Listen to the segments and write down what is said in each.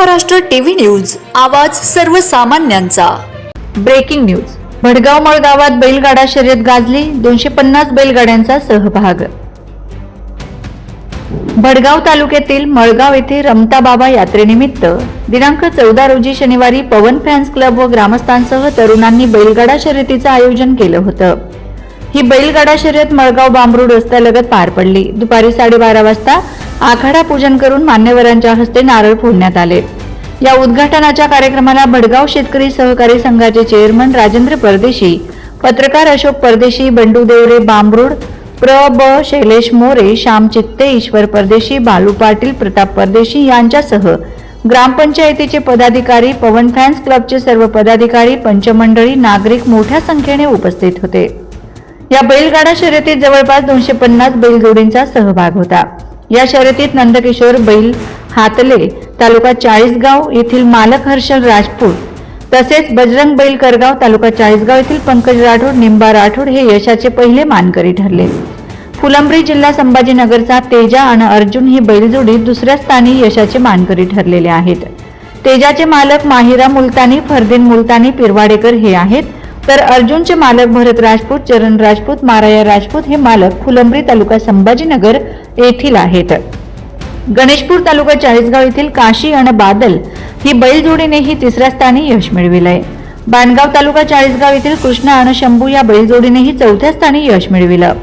Maharashtra TV news, आवाज सर्वसामान्यांचा। Breaking news. Bhadgaon गावात बैलगाडा शर्यत गाजली, 250 बैलगाड्यांचा सहभाग। भडगाव तालुक्यातील मळगाव येथे रमताबाबा यात्रेनिमित्त दिनांक 14 रोजी शनिवारी पवन फॅन्स क्लब व ग्रामस्थांसह तरुणांनी बैलगाडा शर्यतीचं आयोजन केलं होतं। ही बैलगाडा शर्यत मळगाव बांबरूड रस्त्यालगत पार पडली। दुपारी 12:30 वाजता आखाडा पूजन करून मान्यवरांच्या हस्ते नारळ फोडण्यात आले। या उद्घाटनाच्या कार्यक्रमाला भडगाव शेतकरी सहकारी संघाचे चेअरमन राजेंद्र परदेशी, पत्रकार अशोक परदेशी, बंडू देवरे बांबरूड, प्र.ब. शैलेश मोरे, श्याम चित्ते, ईश्वर परदेशी, बालू पाटील, प्रताप परदेशी यांच्यासह ग्रामपंचायतीचे पदाधिकारी, पवन फॅन्स क्लबचे सर्व पदाधिकारी, पंचमंडळी, नागरिक मोठ्या संख्येने उपस्थित होते। या बैलगाडा शर्यतीत जवळपास 250 बैलजोडींचा सहभाग होता। या शर्यतीत नंदकिशोर बैल हातले तालुका चाळीसगाव येथील मालक हर्षल राजपूत, तसेच बजरंग बैल करगाव तालुका चाळीसगाव येथील पंकज राठोड, निंबा राठोड हे यशाचे पहिले मानकरी ठरले। फुलंब्री जिल्हा संभाजीनगरचा तेजा आणि अर्जुन ही बैलजोडी दुसऱ्या स्थानी यशाचे मानकरी ठरलेले आहेत। तेजाचे मालक माहिरा मुलतानी, फरदीन मुलतानी, पिरवाडेकर हे आहेत, तर अर्जुनचे मालक भरत राजपूत, चरण राजपूत, माराया राजपूत हे मालक फुलंब्री तालुका संभाजीनगर येथील आहेत। गणेशपूर तालुका चाळीसगाव येथील काशी आणि बादल ही बैलजोडीनेही तिसऱ्या स्थानी यश मिळविलंय। बाणगाव तालुका चाळीसगाव येथील कृष्णा आणि शंभू या बैलजोडीनेही चौथ्या स्थानी यश मिळविलं।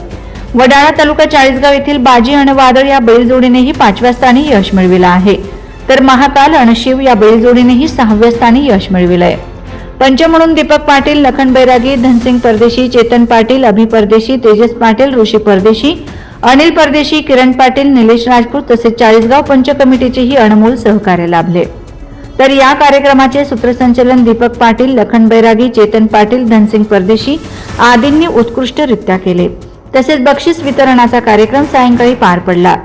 वडाळा तालुका चाळीसगाव येथील बाजी आणि वादळ या बैलजोडीनेही 5व्या स्थानी यश मिळविलं आहे, तर महाकाल आणि शिव या बैलजोडीनेही 6व्या स्थानी यश मिळविलंय। पंच म्हणून दीपक पाटील, लखन बैरागी, धनसिंग परदेशी, चेतन पाटील, अभि परदेशी, तेजस पाटील, ऋषी परदेशी, अनिल परदेशी, किरण पाटील, निलेश राजपूत तसेच चाळीसगाव पंच कमिटीचेही अनमोल सहकार्य लाभले। तर या कार्यक्रमाचे सूत्रसंचालन दीपक पाटील, लखन बैरागी, चेतन पाटील, धनसिंग परदेशी आदींनी उत्कृष्टरित्या केले। तसेच बक्षीस वितरणाचा कार्यक्रम सायंकाळी पार पडला।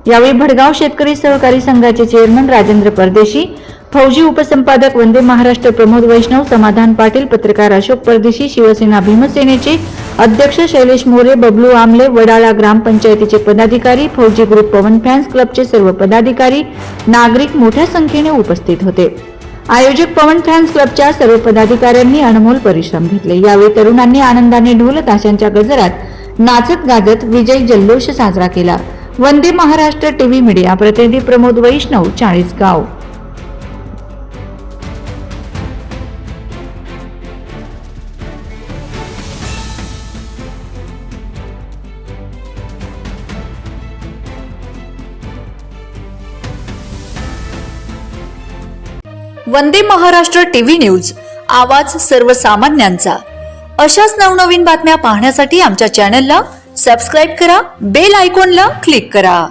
यावेळी भडगाव शेतकरी सहकारी संघाचे चेअरमन राजेंद्र परदेशी, फौजी उपसंपादक वंदे महाराष्ट्र प्रमोद वैष्णव, समाधान पाटील, पत्रकार अशोक परदेशी, शिवसेना भीमसेनेचे अध्यक्ष शैलेश मोरे, बबलू आमले, वडाळा ग्रामपंचायतीचे पदाधिकारी, फौजी ग्रुप पवन फॅन्स क्लबचे सर्व पदाधिकारी, नागरिक मोठ्या संख्येने उपस्थित होते। आयोजक पवन फॅन्स क्लबच्या सर्व पदाधिकाऱ्यांनी अनमोल परिश्रम घेतले। यावेळी तरुणांनी आनंदाने ढोल ताशांच्या गजरात नाचत गाजत विजय जल्लोष साजरा केला। वंदे महाराष्ट्र टीव्ही मीडिया प्रतिनिधी प्रमोद वैष्णव, चाळीसगाव। वंदे महाराष्ट्र टीव्ही न्यूज, आवाज सर्वसामान्यांचा। अशाच नवनवीन बातम्या पाहण्यासाठी आमच्या चॅनलला सबस्क्राइब करा, बेल आयकॉनला क्लिक करा।